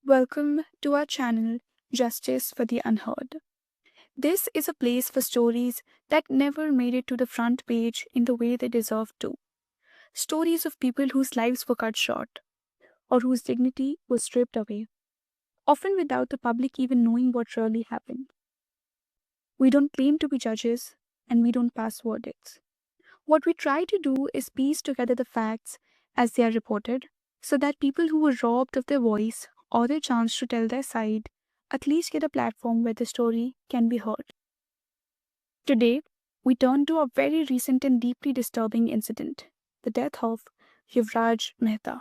Welcome to our channel, Justice for the Unheard. This is a place for stories that never made it to the front page in the way they deserve to. Stories of people whose lives were cut short, or whose dignity was stripped away, often without the public even knowing what really happened. We don't claim to be judges, and we don't pass verdicts. What we try to do is piece together the facts as they are reported, so that people who were robbed of their voice or their chance to tell their side at least get a platform where the story can be heard. Today, we turn to a very recent and deeply disturbing incident, the death of Yuvraj Mehta,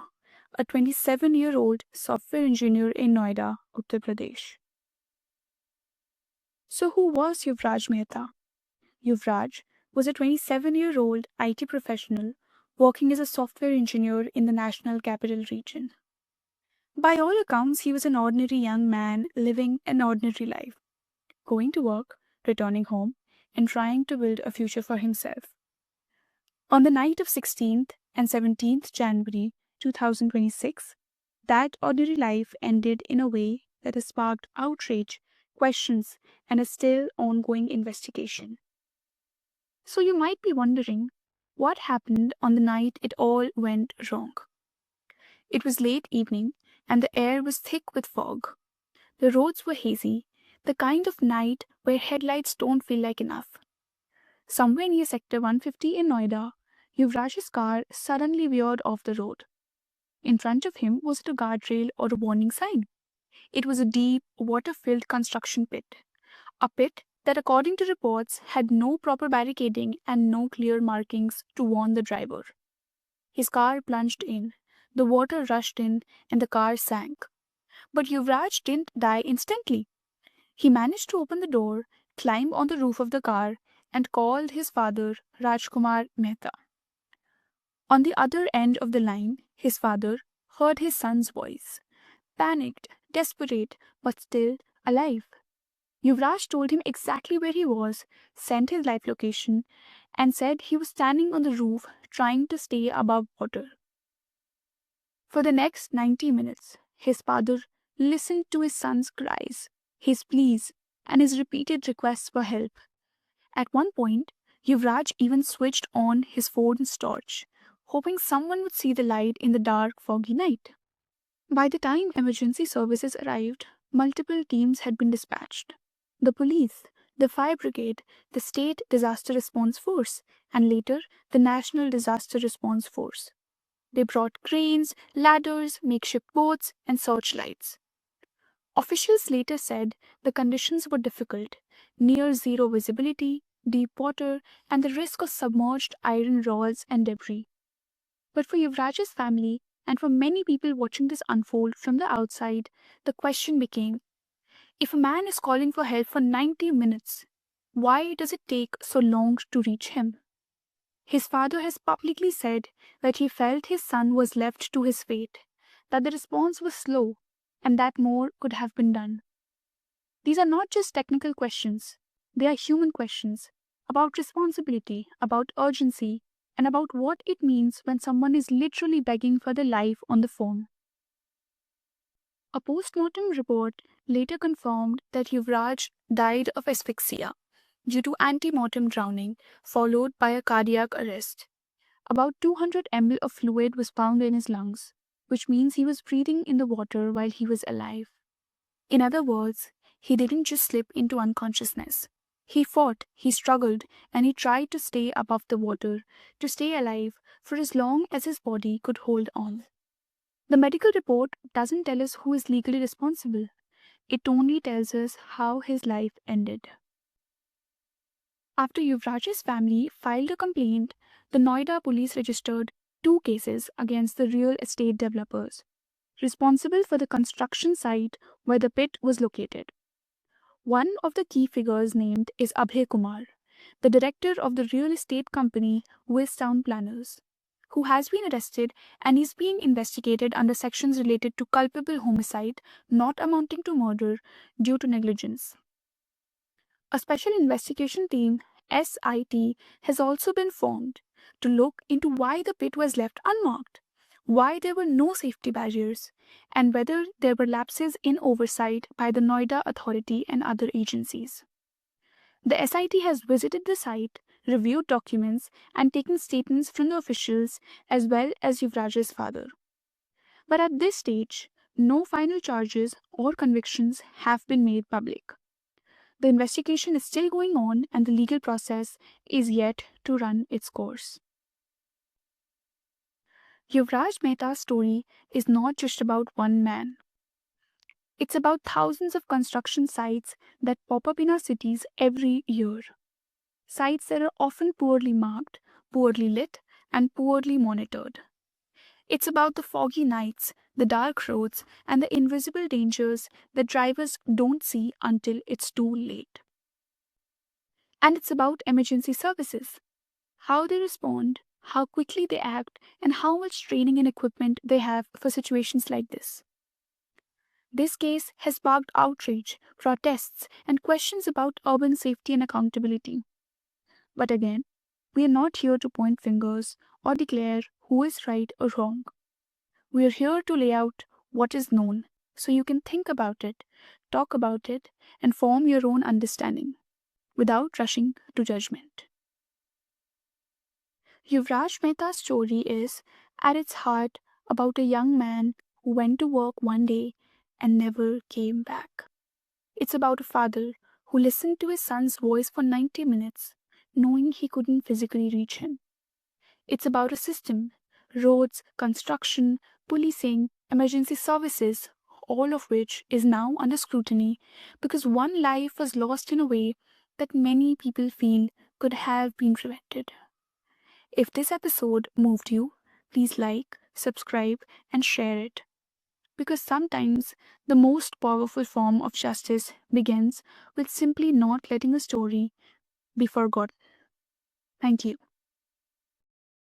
a 27-year-old software engineer in Noida, Uttar Pradesh. So, who was Yuvraj Mehta? Yuvraj was a 27-year-old IT professional working as a software engineer in the National Capital Region. By all accounts, he was an ordinary young man living an ordinary life, going to work, returning home, and trying to build a future for himself. On the night of 16th and 17th January 2026, that ordinary life ended in a way that has sparked outrage, questions, and a still ongoing investigation. So you might be wondering, what happened on the night it all went wrong? It was late evening, and the air was thick with fog. The roads were hazy, the kind of night where headlights don't feel like enough. Somewhere near Sector 150 in Noida, Yuvraj's car suddenly veered off the road. In front of him wasn't a guardrail or a warning sign. It was a deep, water-filled construction pit. A pit that, according to reports, had no proper barricading and no clear markings to warn the driver. His car plunged in, the water rushed in, and the car sank. But Yuvraj didn't die instantly. He managed to open the door, climb on the roof of the car, and called his father, Rajkumar Mehta. On the other end of the line, his father heard his son's voice, panicked, desperate, but still alive. Yuvraj told him exactly where he was, sent his live location, and said he was standing on the roof trying to stay above water. For the next 90 minutes, his father listened to his son's cries, his pleas, and his repeated requests for help. At one point, Yuvraj even switched on his phone's torch, hoping someone would see the light in the dark, foggy night. By the time emergency services arrived, multiple teams had been dispatched. The police, the fire brigade, the state disaster response force, and later the National Disaster Response Force. They brought cranes, ladders, makeshift boats, and searchlights. Officials later said the conditions were difficult, near zero visibility, deep water, and the risk of submerged iron rods and debris. But for Yuvraj's family, and for many people watching this unfold from the outside, the question became, if a man is calling for help for 90 minutes, why does it take so long to reach him? His father has publicly said that he felt his son was left to his fate, that the response was slow, and that more could have been done. These are not just technical questions, they are human questions about responsibility, about urgency, and about what it means when someone is literally begging for their life on the phone. A post-mortem report later confirmed that Yuvraj died of asphyxia due to ante-mortem drowning, followed by a cardiac arrest. About 200 ml of fluid was found in his lungs, which means he was breathing in the water while he was alive. In other words, he didn't just slip into unconsciousness. He fought, he struggled, and he tried to stay above the water, to stay alive for as long as his body could hold on. The medical report doesn't tell us who is legally responsible. It only tells us how his life ended. After Yuvraj's family filed a complaint, the Noida police registered 2 cases against the real estate developers, responsible for the construction site where the pit was located. One of the key figures named is Abhay Kumar, the director of the real estate company Town Planners, who has been arrested and is being investigated under sections related to culpable homicide not amounting to murder due to negligence. A special investigation team, SIT, has also been formed to look into why the pit was left unmarked. why there were no safety barriers, and whether there were lapses in oversight by the Noida Authority and other agencies. The SIT has visited the site, reviewed documents, and taken statements from the officials as well as Yuvraj's father. But at this stage, no final charges or convictions have been made public. The investigation is still going on and the legal process is yet to run its course. Yuvraj Mehta's story is not just about one man. It's about thousands of construction sites that pop up in our cities every year. Sites that are often poorly marked, poorly lit, and poorly monitored. It's about the foggy nights, the dark roads, and the invisible dangers that drivers don't see until it's too late. And it's about emergency services, how they respond, how quickly they act, and how much training and equipment they have for situations like this. This case has sparked outrage, protests, and questions about urban safety and accountability. But again, we are not here to point fingers or declare who is right or wrong. We are here to lay out what is known so you can think about it, talk about it, and form your own understanding without rushing to judgment. Yuvraj Mehta's story is, at its heart, about a young man who went to work one day and never came back. It's about a father who listened to his son's voice for 90 minutes, knowing he couldn't physically reach him. It's about a system, roads, construction, policing, emergency services, all of which is now under scrutiny because one life was lost in a way that many people feel could have been prevented. If this episode moved you, please like, subscribe, and share it. Because sometimes the most powerful form of justice begins with simply not letting a story be forgotten. Thank you.